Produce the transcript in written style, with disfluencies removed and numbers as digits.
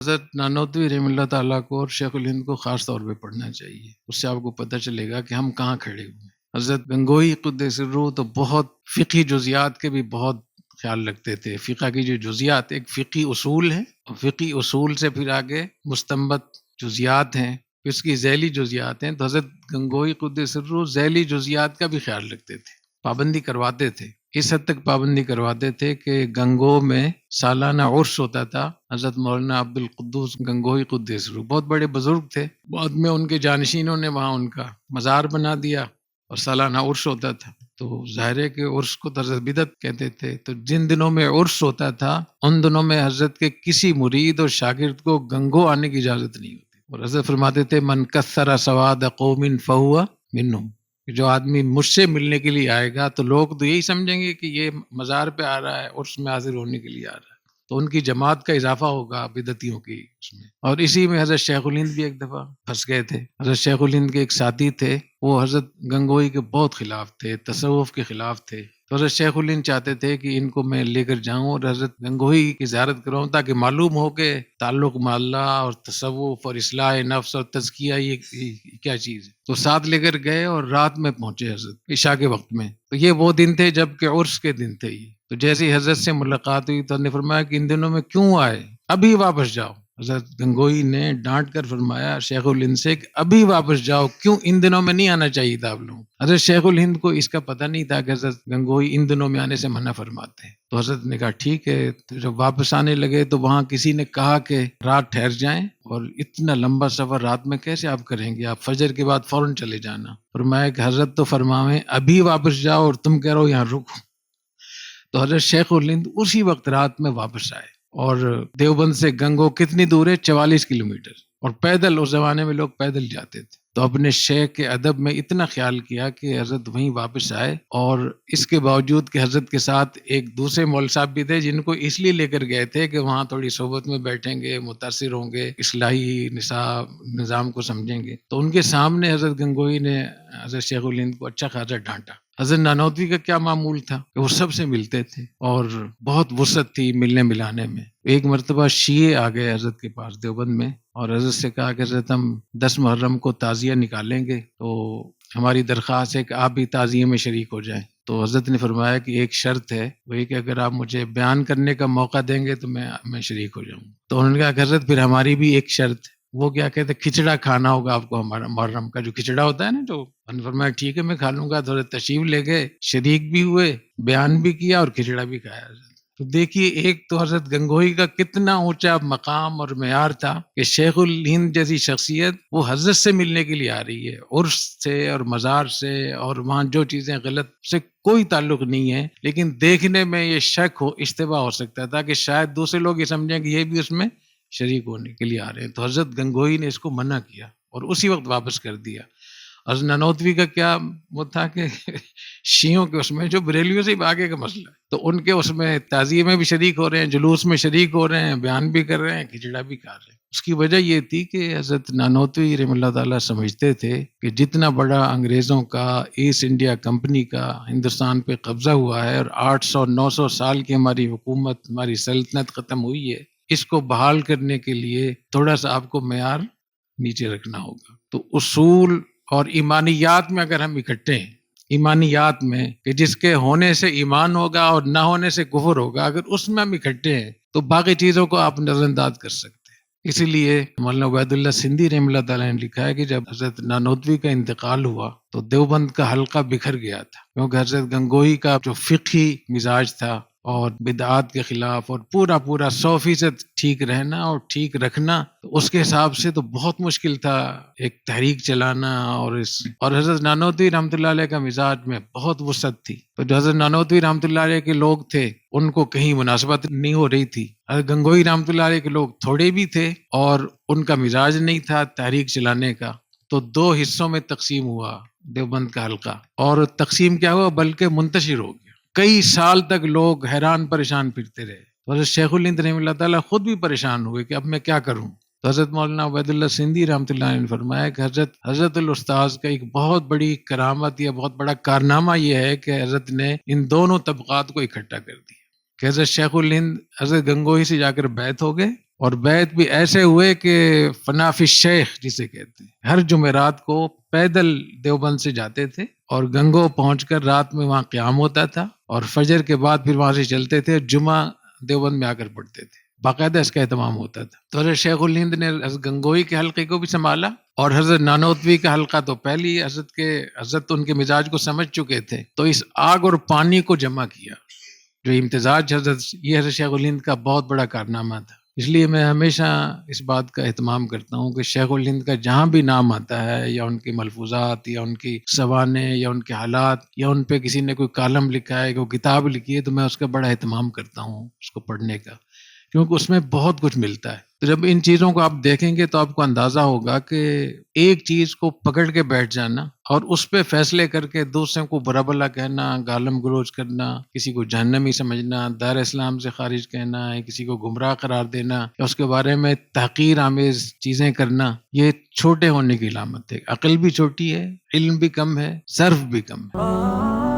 حضرت نانوتوی رحمہ اللہ تعالیٰ کو اور شیخ الہند کو خاص طور پہ پڑھنا چاہیے، اس سے آپ کو پتہ چلے گا کہ ہم کہاں کھڑے ہوئے ہیں۔ حضرت گنگوہی قدس سرہ تو بہت فقہی جزیات کے بھی بہت خیال رکھتے تھے۔ فقہ کی جو جزیات ایک فقہی اصول ہے، اور فقہی اصول سے پھر آگے مستنبط جزیات ہیں، پھر اس کی ذیلی جزیات ہیں۔ تو حضرت گنگوہی قدس سرہ ذیلی جزیات کا بھی خیال رکھتے تھے، پابندی کرواتے تھے۔ اس حد تک پابندی کرواتے تھے کہ گنگو میں سالانہ عرس ہوتا تھا۔ حضرت مولانا عبد القدوس گنگوہی قدس سرہ بہت بڑے بزرگ تھے، بعد میں ان کے جانشینوں نے وہاں ان کا مزار بنا دیا اور سالانہ عرس ہوتا تھا۔ تو ظاہر ہے کہ عرس کو حضرت بدعت کہتے تھے۔ تو جن دنوں میں عرس ہوتا تھا ان دنوں میں حضرت کے کسی مرید اور شاگرد کو گنگو آنے کی اجازت نہیں ہوتی، اور حضرت فرماتے تھے من کثر سواد قوم فہو منہم، جو آدمی مجھ سے ملنے کے لیے آئے گا تو لوگ تو یہی سمجھیں گے کہ یہ مزار پہ آ رہا ہے، عرس میں حاضر ہونے کے لیے آ رہا ہے، تو ان کی جماعت کا اضافہ ہوگا بدعتیوں کی اس میں۔ اور اسی میں حضرت شیخ الہند بھی ایک دفعہ پھنس گئے تھے۔ حضرت شیخ الہند کے ایک ساتھی تھے، وہ حضرت گنگوہی کے بہت خلاف تھے، تصوف کے خلاف تھے۔ تو حضرت شیخ الہند چاہتے تھے کہ ان کو میں لے کر جاؤں اور حضرت گنگوہی کی زیارت کراؤں، تاکہ معلوم ہو کہ تعلق مع اللہ اور تصوف اور اصلاح نفس اور تزکیہ یہ کیا چیز ہے۔ تو ساتھ لے کر گئے اور رات میں پہنچے حضرت عشاء کے وقت میں۔ تو یہ وہ دن تھے جب کہ عرس کے دن تھے یہ۔ تو جیسے ہی حضرت سے ملاقات ہوئی تو نے فرمایا کہ ان دنوں میں کیوں آئے، ابھی واپس جاؤ۔ حضرت گنگوہی نے ڈانٹ کر فرمایا شیخ الہند سے کہ ابھی واپس جاؤ، کیوں ان دنوں میں نہیں آنا چاہیے تھا آپ لوگوں۔ حضرت شیخ الہند کو اس کا پتہ نہیں تھا کہ حضرت گنگوہی ان دنوں میں آنے سے منع فرماتے ہیں۔ تو حضرت نے کہا ٹھیک ہے۔ تو جب واپس آنے لگے تو وہاں کسی نے کہا کہ رات ٹھہر جائیں، اور اتنا لمبا سفر رات میں کیسے آپ کریں گے، آپ فجر کے بعد فوراً چلے جانا۔ فرمایا کہ حضرت تو فرماویں ابھی واپس جاؤ اور تم کہہ رہو یہاں رکو۔ تو حضرت شیخ الہند اسی وقت رات میں واپس آئے، اور دیوبند سے گنگو کتنی دور ہے، 44 کلومیٹر، اور پیدل، اس زمانے میں لوگ پیدل جاتے تھے۔ تو اپنے شیخ کے ادب میں اتنا خیال کیا کہ حضرت وہیں واپس آئے، اور اس کے باوجود کہ حضرت کے ساتھ ایک دوسرے مول صاحب بھی تھے جن کو اس لیے لے کر گئے تھے کہ وہاں تھوڑی صحبت میں بیٹھیں گے، متاثر ہوں گے، اصلاحی نظام کو سمجھیں گے۔ تو ان کے سامنے حضرت گنگوہی نے حضرت شیخ الہند کو اچھا خاصا ڈانٹا۔ حضرت نانوتوی کا کیا معمول تھا کہ وہ سب سے ملتے تھے اور بہت وسعت تھی ملنے ملانے میں۔ ایک مرتبہ شیعہ آ گئے حضرت کے پاس دیوبند میں، اور حضرت سے کہا کہ حضرت ہم 10 محرم کو تعزیہ نکالیں گے، تو ہماری درخواست ہے کہ آپ بھی تعزیے میں شریک ہو جائیں۔ تو حضرت نے فرمایا کہ ایک شرط ہے، وہی کہ اگر آپ مجھے بیان کرنے کا موقع دیں گے تو میں شریک ہو جاؤں۔ تو انہوں نے کہا کہ حضرت پھر ہماری بھی ایک شرط ہے۔ وہ کیا کہتے ہیں، کھچڑا کھانا ہوگا آپ کو، ہمارا محرم کا جو کھچڑا ہوتا ہے نا، جو فرمایا ٹھیک ہے میں کھا لوں گا۔ تو حضرت تشریف لے گئے، شریک بھی ہوئے، بیان بھی کیا اور کھچڑا بھی کھایا حضرت۔ تو دیکھیے ایک تو حضرت گنگوہی کا کتنا اونچا مقام اور معیار تھا کہ شیخ الہند جیسی شخصیت وہ حضرت سے ملنے کے لیے آ رہی ہے، عرس سے اور مزار سے، اور وہاں جو چیزیں غلط سے کوئی تعلق نہیں ہے، لیکن دیکھنے میں یہ شک ہو، اشتباہ ہو سکتا تھا کہ شاید دوسرے لوگ یہ سمجھیں کہ یہ بھی اس میں شریک ہونے کے لیے آ رہے ہیں۔ تو حضرت گنگوہی نے اس کو منع کیا اور اسی وقت واپس کر دیا۔ حضرت نانوتوی کا کیا وہ تھا کہ شیعوں کے اس میں جو بریلیوں سے آگے کا مسئلہ ہے، تو ان کے اس میں تعزیے میں بھی شریک ہو رہے ہیں، جلوس میں شریک ہو رہے ہیں، بیان بھی کر رہے ہیں، کھچڑا بھی کھا رہے ہیں۔ اس کی وجہ یہ تھی کہ حضرت نانوتوی رحمہ اللہ تعالیٰ سمجھتے تھے کہ جتنا بڑا انگریزوں کا ایسٹ انڈیا کمپنی کا ہندوستان پہ قبضہ ہوا ہے، اور 800-900 سال کی ہماری حکومت، ہماری سلطنت ختم ہوئی ہے، اس کو بحال کرنے کے لیے تھوڑا سا آپ کو معیار نیچے رکھنا ہوگا۔ تو اصول اور ایمانیات میں اگر ہم اکٹھے ہیں، ایمانیات میں کہ جس کے ہونے سے ایمان ہوگا اور نہ ہونے سے کفر ہوگا، اگر اس میں ہم اکٹھے ہیں تو باقی چیزوں کو آپ نظر انداز کر سکتے ہیں۔ اسی لیے مولانا عبید اللہ سندھی رحمہ اللہ تعالیٰ نے لکھا ہے کہ جب حضرت نانوتوی کا انتقال ہوا تو دیوبند کا حلقہ بکھر گیا تھا، کیونکہ حضرت گنگوہی کا جو فقہی مزاج تھا اور بدعات کے خلاف اور پورا 100% ٹھیک رہنا اور ٹھیک رکھنا، تو اس کے حساب سے تو بہت مشکل تھا ایک تحریک چلانا۔ اور حضرت نانوتوی رحمۃ اللہ علیہ کا مزاج میں بہت وسعت تھی، تو جو حضرت نانوتوی رحمۃ اللہ علیہ کے لوگ تھے ان کو کہیں مناسبت نہیں ہو رہی تھی، حضرت گنگوہی رحمۃ اللہ علیہ کے لوگ تھوڑے بھی تھے اور ان کا مزاج نہیں تھا تحریک چلانے کا، تو 2 حصوں میں تقسیم ہوا دیوبند کا حلقہ، اور تقسیم کیا ہوا بلکہ منتشر ہو گیا۔ کئی سال تک لوگ حیران پریشان پھرتے رہے۔ حضرت شیخ الہند رحمہ اللہ تعالیٰ خود بھی پریشان ہوئے کہ اب میں کیا کروں۔ تو حضرت مولانا عبید اللہ سندھی رحمۃ اللہ نے فرمایا کہ حضرت الاستاذ کا ایک بہت بڑی کرامت یا بہت بڑا کارنامہ یہ ہے کہ حضرت نے ان دونوں طبقات کو اکٹھا کر دیا، کہ حضرت شیخ الہند حضرت گنگوہی سے جا کر بیعت ہو گئے، اور بیت بھی ایسے ہوئے کہ فنافی شیخ جسے کہتے ہیں، ہر جمعرات کو پیدل دیوبند سے جاتے تھے اور گنگو پہنچ کر رات میں وہاں قیام ہوتا تھا اور فجر کے بعد پھر وہاں سے چلتے تھے، جمعہ دیوبند میں آ کر پڑھتے تھے، باقاعدہ اس کا اہتمام ہوتا تھا۔ تو حضرت شیخ الہند نے حضرت گنگوئی کے حلقے کو بھی سنبھالا، اور حضرت نانوتوی کا حلقہ تو پہلی حضرت ان کے مزاج کو سمجھ چکے تھے، تو اس آگ اور پانی کو جمع کیا، جو امتزاج یہ حضرت شیخ الہند کا بہت بڑا کارنامہ تھا۔ اس لیے میں ہمیشہ اس بات کا اہتمام کرتا ہوں کہ شیخ الہند کا جہاں بھی نام آتا ہے، یا ان کی ملفوظات یا ان کی سوانح یا ان کے حالات، یا ان پہ کسی نے کوئی کالم لکھا ہے، کوئی کتاب لکھی ہے، تو میں اس کا بڑا اہتمام کرتا ہوں اس کو پڑھنے کا، کیونکہ اس میں بہت کچھ ملتا ہے۔ تو جب ان چیزوں کو آپ دیکھیں گے تو آپ کو اندازہ ہوگا کہ ایک چیز کو پکڑ کے بیٹھ جانا اور اس پہ فیصلے کر کے دوسروں کو برا بھلا کہنا، گالم گلوچ کرنا، کسی کو جہنمی سمجھنا، دار اسلام سے خارج کہنا، کسی کو گمراہ قرار دینا، یا اس کے بارے میں تحقیر آمیز چیزیں کرنا، یہ چھوٹے ہونے کی علامت ہے۔ عقل بھی چھوٹی ہے، علم بھی کم ہے، صرف بھی کم ہے۔